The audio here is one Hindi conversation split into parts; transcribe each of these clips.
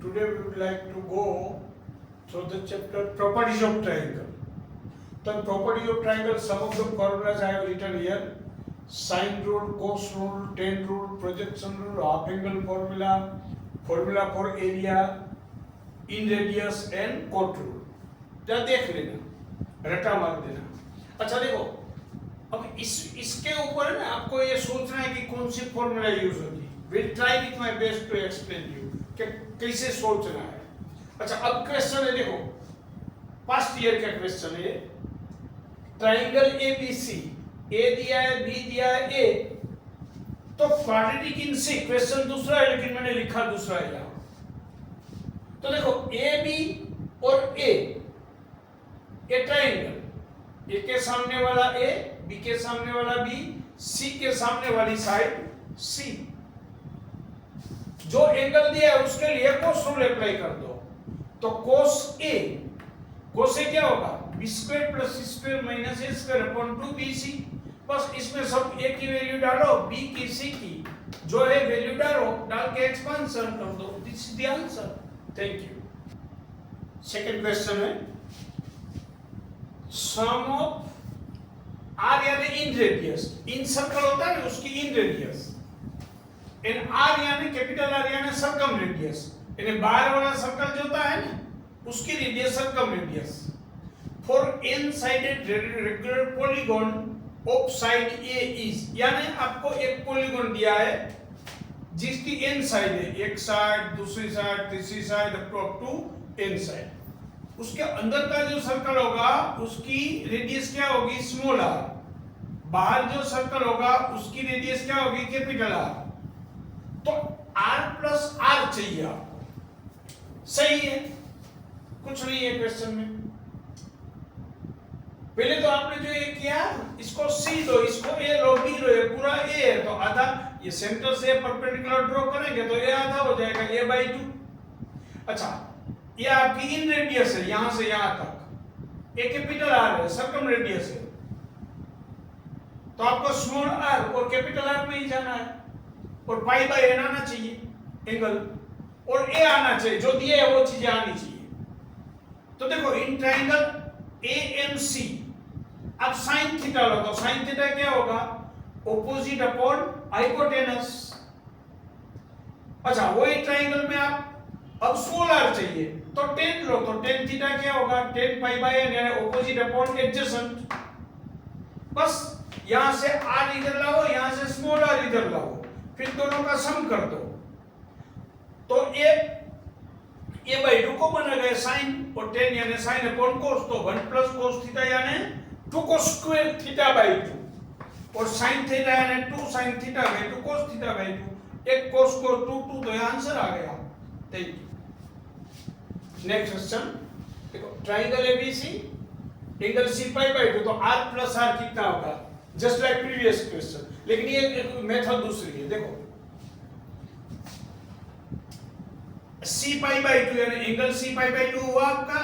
Today we would like to go through the chapter properties of triangle. The property of triangle, some of the formulas I have written here: sine rule, cos rule, tan rule, projection rule, half angle formula, formula for area, in radius and chord rule. जरा देख लेना, रटा मार देना. अच्छा देखो, अब इसके ऊपर है ना, आपको ये सोचना है कि कौन सी फॉर्मूला यूज होगी. Will try with my best to explain you कि कैसे सोचना है. अच्छा, अब क्वेश्चन है, देखो पास्ट ईयर का क्वेश्चन है. ट्राइंगल ABC, ए दिया है, बी दिया है, ए, तो क्वाड्रेटिक इन सी. क्वेश्चन दूसरा है लेकिन मैंने लिखा दूसरा है यहाँ. तो देखो ए बी और ए ट्राइंगल, ए के सामने वाला ए, बी के सामने वाला बी, सी के सामने वाली साइड सी. जो एंगल दिया है उसके लिए कोस रूल अप्लाई कर दो. तो कोस ए क्या होगा? बी स्क्वायर प्लस सी स्क्वायर माइनस ए स्क्वायर अपॉन 2bc. बस इसमें सब ए की वैल्यू डालो, बी की, सी की, जो है वैल्यू डालो, डाल के एक्सपेंशन कर दो. This is the answer. Thank you. Second question है, सम ऑफ आर यानी इन रेडियस, इन सर्कल होता है उसकी इन रेडियस, एंड आर यानी कैपिटल आर यानी सर्कम रेडियस, यानी बाहर वाला सर्कल जो होता है ना उसकी radius circumradius. For N sided regular polygon of side A is, यानी आपको एक पॉलीगॉन दिया है जिसकी एन साइड है, एक साइड, दूसरी साइड, तीसरी side, up to N side. उसके अंदर का जो सर्कल होगा उसकी रेडियस क्या होगी? Small R. बाहर जो सर्कल होगा उसकी रेडियस क्या होगी? Capital R. तो r प्लस r चाहिए आपको. सही है, कुछ नहीं है क्वेश्चन में. पहले तो आपने जो ये किया, इसको c दो, इसको a लो, b लो, ये पूरा a है तो आधा, ये सेंटर से परपेंडिकुलर ड्रॉ करेंगे तो ये आधा हो जाएगा, a/2. अच्छा, ये आपकी इन रेडियस है, यहां से यहां तक, ए कैपिटल आर है, सर्कम रेडियस है, तो आपको स्मॉल आर और कैपिटल आर में ही जाना है, और पाई बाय एन आना चाहिए एंगल, और ए आना चाहिए, जो दिए है वो चीजें आनी चाहिए. तो देखो इन ट्राइंगल एएमसी, अब साइन थीटा लो, तो साइन थीटा क्या होगा? Opposite upon hypotenuse. अच्छा, वही ट्राइंगल में आप अब स्मॉल आर चाहिए तो टेन लो, तो टेन थीटा क्या होगा? टेन पाई बाय एन यानी ऑपोजिट अपॉन एडजेसेंट. बस यहां से आर इधर लाओ, यहां से स्मॉल आर इधर लाओ, फिर दोनों का सम कर दो. तो a/2 को बन गए साइन, और टेन यानी साइन अपॉन कोस, तो 1 प्लस कोस थीटा यानी 2 कोस स्क्वायर थीटा/2, और साइन थीटा यानी 2 साइन थीटा/2 कोस थीटा/2. एक कोस को 2 तो आंसर आ गया. Thank you. नेक्स्ट क्वेश्चन देखो, ट्राइंगल एबीसी, एंगल c/2, तो r प्लस r कितना होगा? जस्ट लाइक प्रीवियस क्वेश्चन, लेकिन ये मेथड दूसरी है. देखो c/2 यानी एंगल c/2 हुआ आपका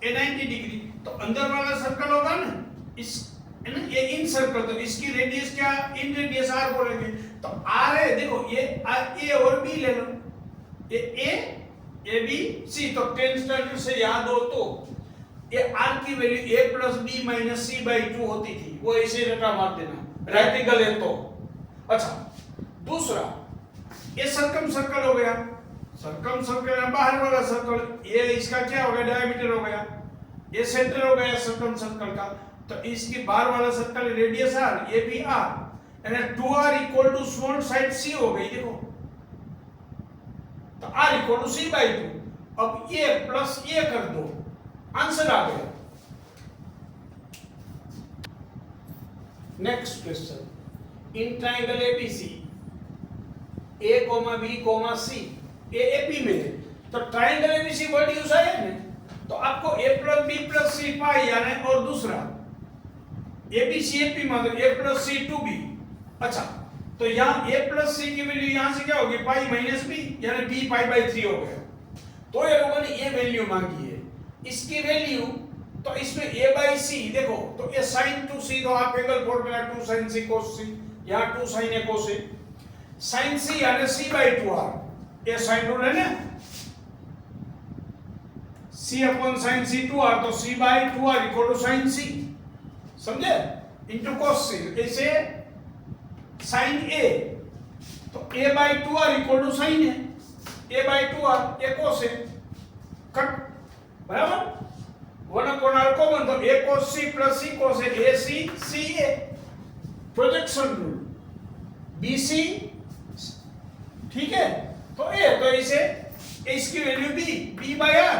a 90 डिग्री. तो अंदर वाला सर्कल होगा ना, इस ये इन सर्कल, तो इसकी रेडियस क्या? इन रेडियस r बोलेंगे. तो r है, देखो ये a और b ले लो, ये a b c, तो 10 स्टैंडर्ड से याद हो तो ये r की value a plus b minus c/2 होती थी, वो ऐसे रटा मार देना, राइट एंगल है तो. अच्छा, दूसरा ये सर्कम सर्कल हो गया, सर्कम सर्कल बाहर वाला सर्कल, ये इसका क्या हो गया? डायमीटर हो गया. ये सेंटर हो गया सर्कम सर्कल का, तो इसकी बाहर वाला सर्कल रेडियस r, ये भी r, यानी 2r equal to small side c हो गई. देखो तो r इक्वल टू c/2. अब ये प्लस ये कर दो, आंसर आ गया. Next question, in triangle ABC, a, b, c, a AP में है, तो ट्राइंगल एबीसी वर्ड यूज है ना, तो आपको a plus b plus c पाई यानी, और दूसरा ABC AP मतलब a प्लस c 2b. अच्छा, तो यहाँ a प्लस c की वैल्यू यहाँ से क्या होगी? पाई माइनस b, यानी b π/3 हो गया. तो ये लोगों ने ये वैल्यू मांगी है, इसकी वैल्यू, तो इसमें a/c देखो, तो ये sin 2c, तो आप angle formula 2 sin c cos c, यहाँ 2 sin a cos a, sin c यानी c/2r, ये साइन रूल है ना, c upon sine c 2r, तो c by 2r equal to sine c, समझे, इनटू cos c। ऐसे साइन a, तो a by 2r equal to sine है, a बाय 2r ये cos है, कट, बराबर, 1 अपॉन r कॉमन, तो a cos c plus c cos है, a c c a। Projection rule bc, ठीक है, तो a, तो इसे इसकी वैल्यू b बाय r,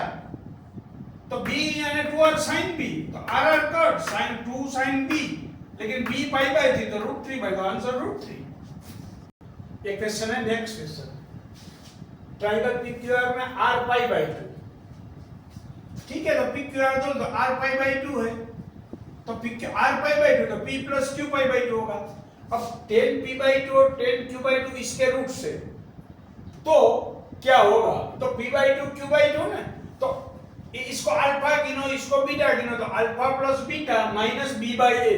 तो b यानी 2r sin b, तो r cut sin 2 sin b, लेकिन b पाई बाय 3 तो √3 बाय, तो आंसर √3। एक क्वेश्चन है, नेक्स्ट क्वेश्चन, ट्रायंगल PQR में r पाई बाय 2, ठीक है, तो PQR तो r पाई बाय 2 है, तो r पाई बाय 2 तो p plus q pi by 2 होगा। अब tan p बाय 2 और tan q बाय 2 इसके रूट से, तो क्या होगा, तो p बाय 2 q बाय 2 ना, तो इसको अल्फा गिनो, इसको बीटा गिनो, तो alpha plus beta minus b by a,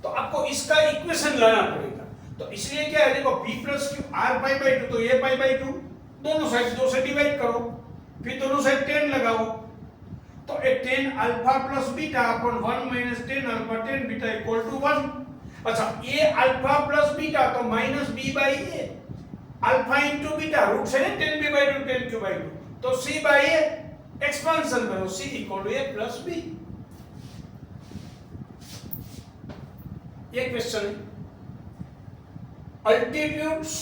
तो आपको इसका इक्वेशन लाना पड़ेगा। तो इसलिए क्या है, देखो p plus q, r pi by 2 तो a पाई बाय 2, दोनों साइड 2 से डिवाइड करो, फिर दोनों साइड 10 लगाओ, तो A tan alpha plus beta upon 1 minus tan alpha tan beta equal to 1। अच्छा, a अल्फा प्लस बीटा तो minus b by a, alpha into beta root से 10b बाय 2 10q बाय 2, तो c बाय a, एक्सपेंशन करो, c equal to a plus b। ये क्वेश्चन है, अल्टीट्यूड्स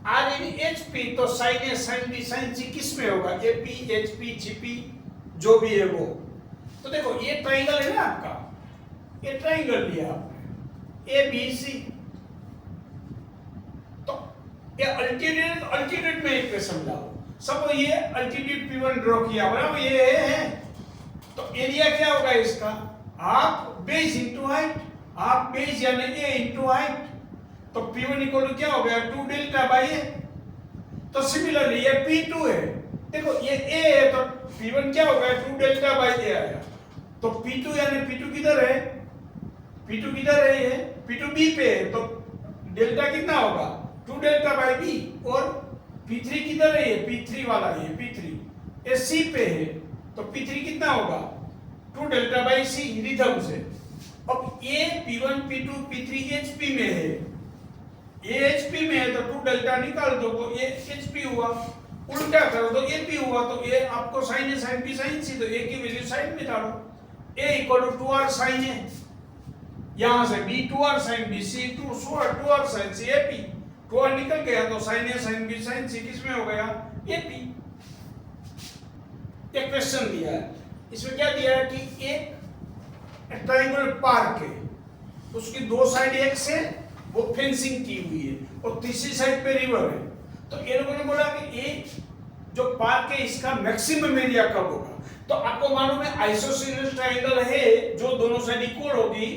आर इन hp, तो sin a sin b sin c किस में होगा, ap hp gp जो भी है वो। तो देखो ये ट्रायंगल है ना आपका, ये ट्रायंगल लिया आपने ए बी सी, तो ये अल्टीट्यूड में एक क्वेश्चन लाओ, सब ये अल्टीट्यूड P1 ड्रॉ किया, बराबर, ये है, तो एरिया क्या होगा इसका, half base into height, half base यानी a इनटू हाइट, तो P1 इक्वल टू क्या हो गया 2 डेल्टा बाय a। तो सिमिलरली ये P2 है, देखो ये a है तो P1 क्या हो गया 2 डेल्टा बाय a आया, तो P2 यानी P2 किधर है, P2 किधर है, ये P2 B पे है, तो डेल्टा कितना होगा 2 डेल्टा बाय b, और P3 किधर है, ये P3 वाला है, P3 ये C पे है, तो P3 कितना होगा 2 डेल्टा बाय c रिथम से। अब ये P1 P2 P3 HP में है, ये HP में है तो 2 डेल्टा निकाल दो, तो ये HP हुआ, उल्टा करो तो AP हुआ, तो ये आपको sin A sin B sin C, तो A की वैल्यू साइन में डालो, A equal to 2r sin A, यहां से B 2r sin B, C 2r sin C, AP 2r निकल गया, तो sin A sin B sin C किस में हो गया, AP। एक क्वेश्चन दिया है, इसमें क्या दिया है कि एक ट्रायंगल पार्क है, उसकी दो साइड एक से वो फेंसिंग की हुई है, और तीसरी साइड पे रिवर है, तो ये लोगों ने बोला कि ये जो पार्क है इसका मैक्सिमम एरिया कब होगा। तो आपको मालूम है आइसोसेलेस ट्रायंगल है जो दोनों साइड इक्वल होगी,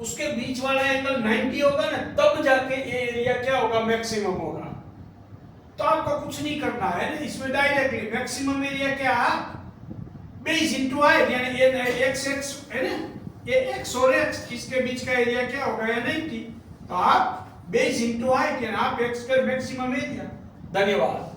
उसके बीच वाला एंगल 90 होगा ना, तब जाके ये एरिया क्या होगा, मैक्सिमम होगा। तो आपको कुछ नहीं करना है ना, इसमें डायरेक्टली मैक्सिमम एरिया क्या है, बेस इनटू हाइट, यानी ये x है ना, ये x और x इसके बीच का एरिया क्या होगा, 90, तो आप बेस इनटू हाइट यानी आप x का मैक्सिमम एरिया। धन्यवाद।